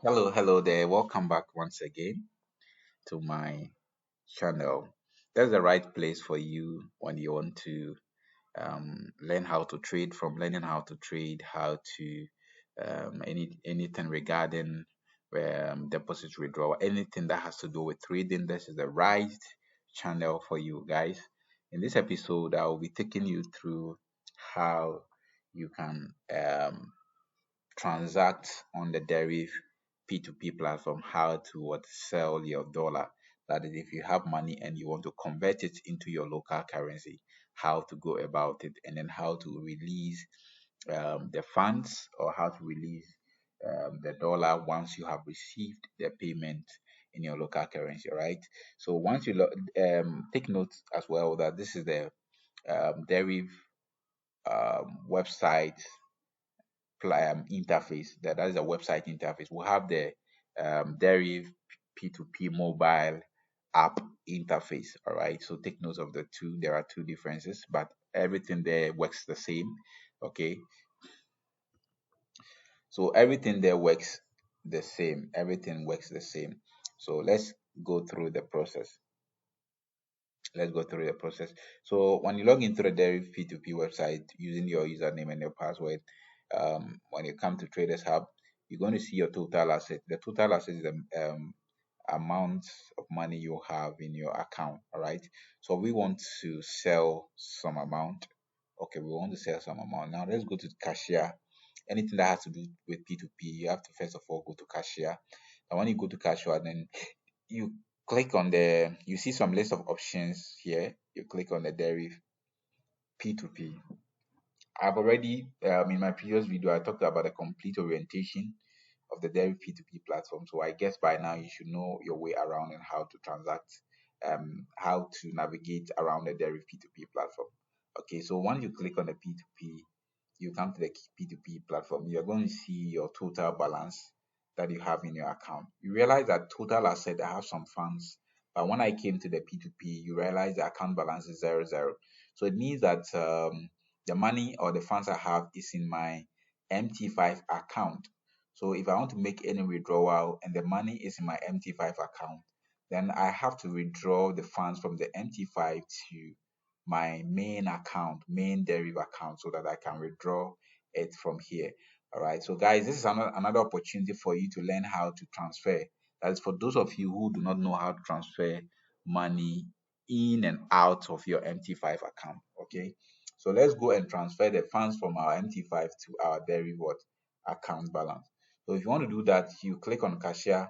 Hello there. Welcome back once again to my channel. That's the right place for you when you want to learn how to trade. From learning how to trade, how to anything regarding deposit withdrawal, anything that has to do with trading. This is the right channel for you guys. In this episode, I will be taking you through how you can transact on the Deriv P2P platform, how to sell your dollar. That is, if you have money and you want to convert it into your local currency, how to go about it, and then how to release the funds, or how to release the dollar once you have received the payment in your local currency. Right. So once you take note as well that this is the Deriv website interface. That is a website interface. We have the Deriv P2P mobile app interface. All right. So take note of the two. There are two differences, but everything there works the same. Okay. So everything there works the same. Everything works the same. So go through the process. Let's go through the process. So when you log into the Deriv P2P website using your username and your password, when you come to Traders Hub, you're going to see your total asset. The total asset is the amount of money you have in your account. All right. So we want to sell some amount. Okay, we want to sell some amount. Now let's go to cashier. Anything that has to do with P2P, you have to first of all go to cashier. And when you go to cashier, then you click on you see some list of options here. You click on the Deriv P2P. I've already, in my previous video, I talked about the complete orientation of the Deriv P2P platform. So I guess by now you should know your way around and how to transact, how to navigate around the Deriv P2P platform. Okay, so once you click on the P2P, you come to the P2P platform. You're going to see your total balance that you have in your account. You realize that total asset, I have some funds, but when I came to the P2P, you realize the account balance is 0 0. So it means that the money or the funds I have is in my MT5 account. So if I want to make any withdrawal and the money is in my MT5 account, then I have to withdraw the funds from the MT5 to my main account, main Deriv account, so that I can withdraw it from here. All right. So guys, this is another opportunity for you to learn how to transfer. That is for those of you who do not know how to transfer money in and out of your MT5 account. Okay. So let's go and transfer the funds from our MT5 to our Deriv account balance. So if you want to do that, you click on cashier,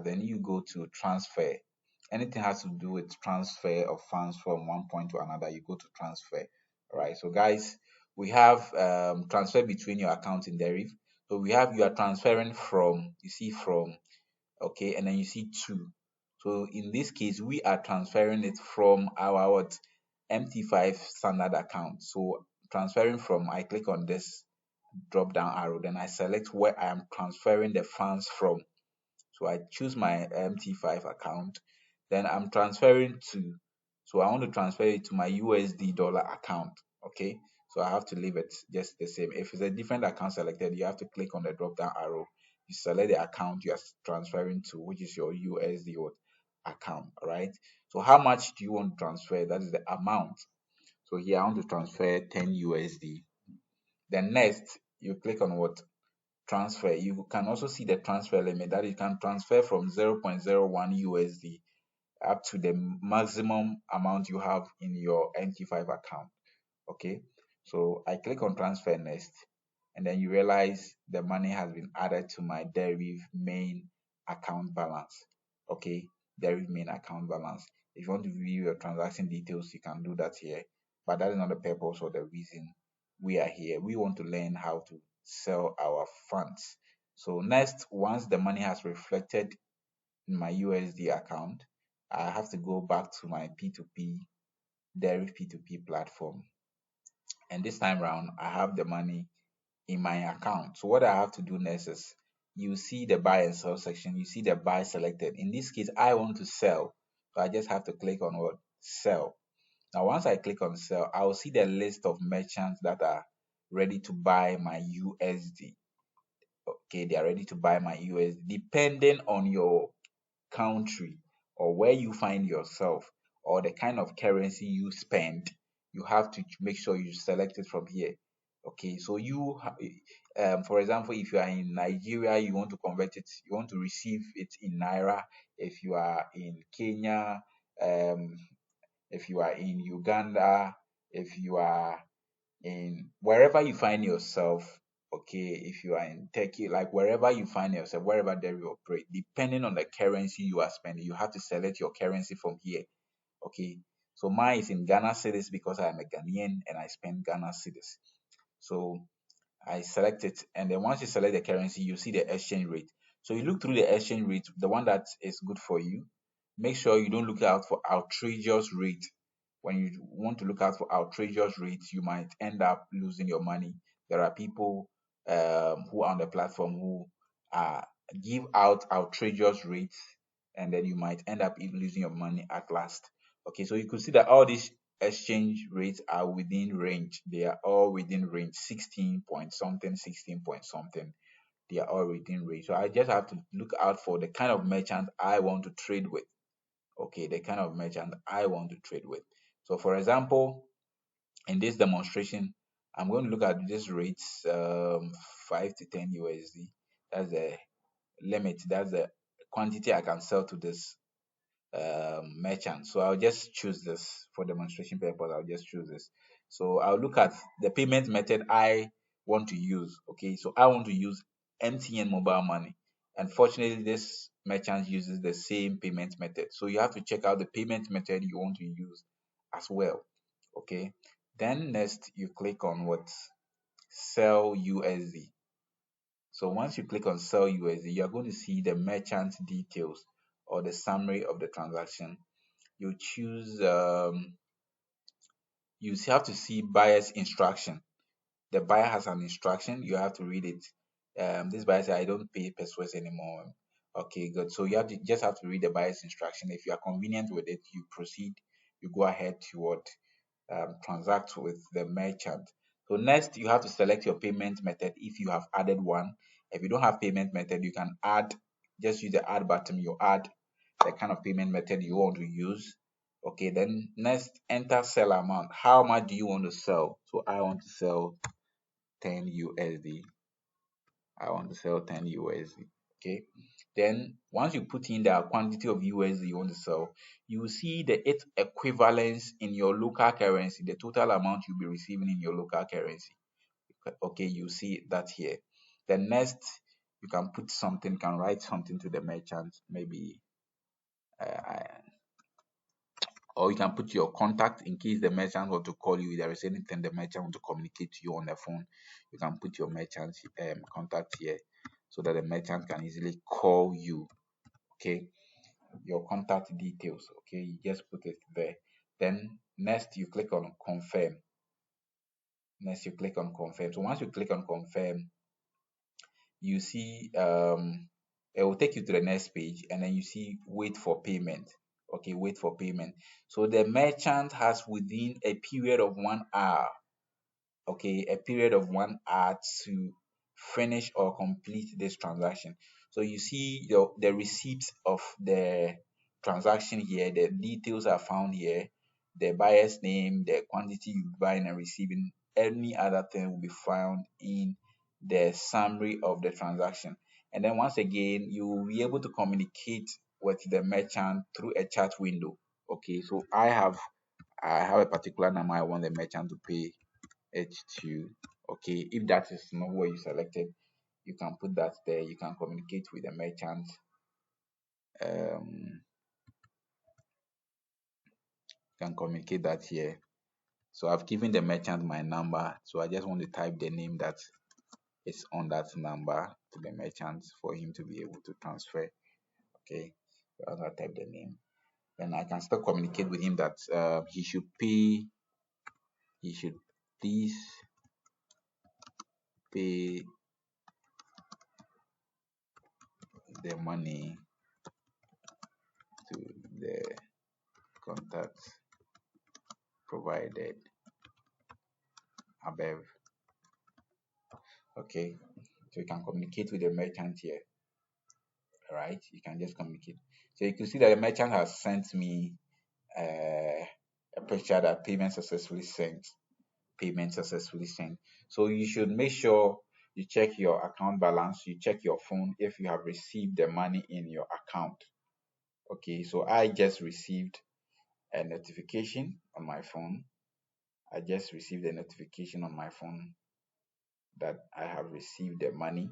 then you go to transfer. Anything has to do with transfer of funds from one point to another, you go to transfer. All right. So guys, we have transfer between your account in Deriv. So we have, you are transferring from, you see from, okay, and then you see to. So in this case, we are transferring it from our MT5 standard account. So transferring from, I click on this drop down arrow, then I select where I am transferring the funds from. So I choose my MT5 account, then I'm transferring to, so I want to transfer it to my USD dollar account. Okay, so I have to leave it just the same. If it's a different account selected, you have to click on the drop down arrow, you select the account you are transferring to, which is your USD account. All right, so how much do you want to transfer? That is the amount. So here I want to transfer 10 USD. Then next, you click on what? Transfer. You can also see the transfer limit, that you can transfer from 0.01 USD up to the maximum amount you have in your MT5 account. Okay, so I click on transfer next, and then you realize the money has been added to my Deriv main account balance. Okay, Deriv main account balance. If you want to view your transaction details, you can do that here, but that is not the purpose or the reason we are here. We want to learn how to sell our funds. So next, once the money has reflected in my USD account, I have to go back to my P2P Deriv P2P platform, and this time around I have the money in my account. So what I have to do next is, you see the buy and sell section, you see the buy selected. In this case, I want to sell, so I just have to click on what? Sell. Now once I click on sell, I will see the list of merchants that are ready to buy my USD. Okay, they are ready to buy my USD. Depending on your country or where you find yourself or the kind of currency you spend, you have to make sure you select it from here. Okay, so for example, if you are in Nigeria, you want to convert it, you want to receive it in naira. If you are in Kenya, um, if you are in Uganda, if you are in wherever you find yourself, okay, if you are in Turkey, like wherever you find yourself, wherever there you operate, depending on the currency you are spending, you have to select your currency from here. Okay, so mine is in Ghana cedis because I am a Ghanaian and I spend Ghana cedis. So I select it, and then once you select the currency, you see the exchange rate. So you look through the exchange rate, the one that is good for you. Make sure you don't look out for outrageous rate. When you want to look out for outrageous rates, you might end up losing your money. There are people who are on the platform who uh, give out outrageous rates, and then you might end up losing your money at last. Okay, so you could see that all these exchange rates are within range. They are all within range, 16 point something, 16 point something. They are all within range. So I just have to look out for the kind of merchant I want to trade with. Okay, the kind of merchant I want to trade with. So for example, in this demonstration, I'm going to look at this rates, 5 to 10 USD. That's the limit. That's the quantity I can sell to this merchant. So I'll just choose this for demonstration purpose. I'll just choose this. So I'll look at the payment method I want to use. Okay, so I want to use MTN mobile money. Unfortunately, this merchant uses the same payment method. So you have to check out the payment method you want to use as well. Okay, then next you click on what? Sell USD. So once you click on sell USD, you're going to see the merchant details or the summary of the transaction. You choose you have to see buyer's instruction. The buyer has an instruction, you have to read it. This buyer says, I don't pay pesos anymore. Okay, good. So you just have to read the buyer's instruction. If you are convenient with it, you proceed, you go ahead to what? Transact with the merchant. So next, you have to select your payment method if you have added one. If you don't have payment method, you can add, just use the add button. You add the kind of payment method you want to use. Okay, then next, enter sell amount. How much do you want to sell? So I want to sell 10 USD. I want to sell 10 USD. Okay. Then once you put in the quantity of USD you want to sell, you will see the its equivalence in your local currency, the total amount you'll be receiving in your local currency. Okay, you see that here. Then next, you can put something, you can write something to the merchant, maybe uh, or you can put your contact in case the merchant want to call you. If there is anything the merchant want to communicate to you on the phone, you can put your merchant contact here so that the merchant can easily call you. Okay, your contact details. Okay, you just put it there. Then next you click on confirm. Next you click on confirm. So once you click on confirm, you see it will take you to the next page, and then you see wait for payment. Okay, wait for payment. So the merchant has within a period of 1 hour, okay, a period of 1 hour to finish or complete this transaction. So you see the receipts of the transaction here, the details are found here, the buyer's name, the quantity you buying and receiving, any other thing will be found in the summary of the transaction. And then once again, you will be able to communicate with the merchant through a chat window. Okay, so I have a particular number I want the merchant to pay H2. Okay, if that is not what you selected, you can put that there. You can communicate with the merchant. You can communicate that here. So I've given the merchant my number. So I just want to type the name that is on that number to the merchant for him to be able to transfer. Okay, so I'll type the name. Then I can still communicate with him that he should pay. He should please pay the money to the contact provided above. Okay, so you can communicate with the merchant here. All right, you can just communicate. So you can see that the merchant has sent me a picture that payment successfully sent. Payment successfully sent. So you should make sure you check your account balance, you check your phone if you have received the money in your account. Okay, so I just received a notification on my phone. I just received a notification on my phone that I have received the money.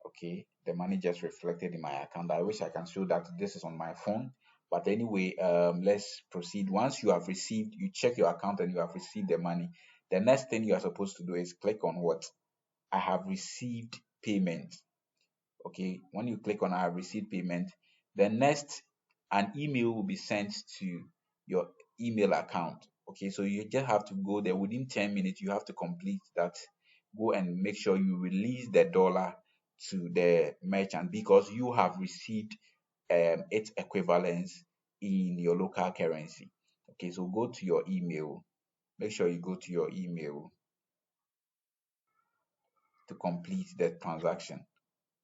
Okay, the money just reflected in my account. I wish I can show that this is on my phone, but anyway, let's proceed. Once you have received, you check your account and you have received the money, the next thing you are supposed to do is click on what? I have received payment. Okay, when you click on I have received payment, the next, an email will be sent to your email account. Okay, so you just have to go there within 10 minutes. You have to complete that. Go and make sure you release the dollar to the merchant because you have received its equivalence in your local currency. Okay, so go to your email. Make sure you go to your email to complete the transaction.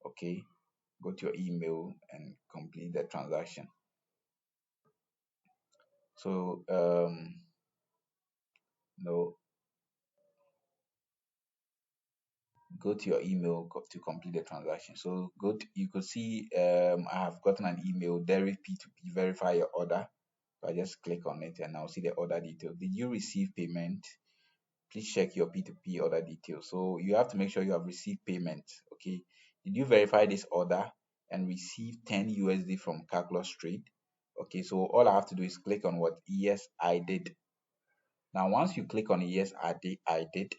Okay, go to your email and complete the transaction. So no, go to your email to complete the transaction. So go to, you could see I have gotten an email, Deriv P2P, verify your order. So I just click on it and I'll see the order detail. Did you receive payment? Please check your P2P order details. So you have to make sure you have received payment. Okay, did you verify this order and receive 10 USD from Calculus Trade? Okay, so all I have to do is click on what? Yes, I did. Now, once you click on yes, I did,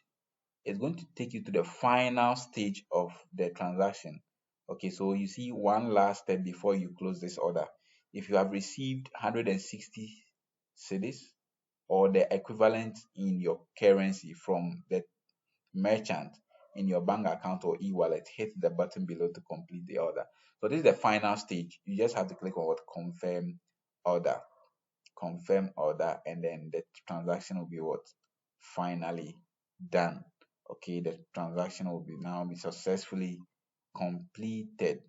it's going to take you to the final stage of the transaction. Okay, so you see one last step before you close this order. If you have received 160 cedis or the equivalent in your currency from the merchant in your bank account or e-wallet, hit the button below to complete the order. So this is the final stage. You just have to click on what? Confirm order. Confirm order, and then the transaction will be what? Finally done. Okay, the transaction will be now be successfully completed,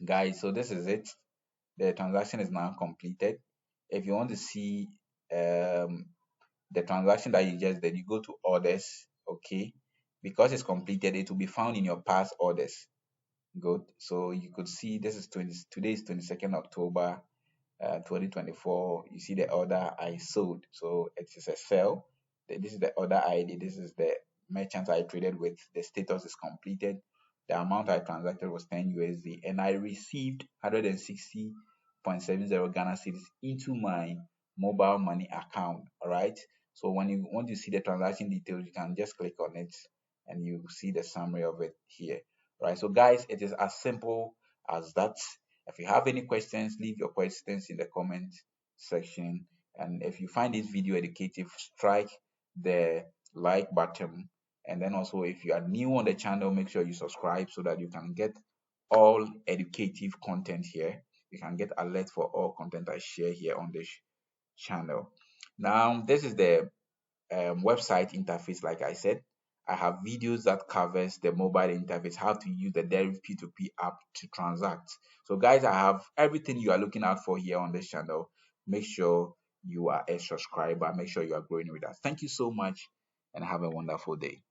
guys. So this is it. The transaction is now completed. If you want to see um the transaction that you just did, you go to orders. Okay, because it's completed, it will be found in your past orders. Good. So you could see this is 20, today is 22nd October 2024. You see the order I sold, so it is a sell. This is the order ID, this is the merchant I traded with, the status is completed, the amount I transacted was 10 USD, and I received 160.70 Ghana cedis into my mobile money account. All right, so when you want to see the transaction details, you can just click on it and you see the summary of it here. All right, so guys, it is as simple as that. If you have any questions, leave your questions in the comment section. And if you find this video educative, strike the like button. And then also, if you are new on the channel, make sure you subscribe so that you can get all educative content here. You can get alert for all content I share here on this channel. Now, this is the website interface. Like I said, I have videos that covers the mobile interface, how to use the Deriv P2P app to transact. So guys, I have everything you are looking out for here on this channel. Make sure you are a subscriber. Make sure you are growing with us. Thank you so much and have a wonderful day.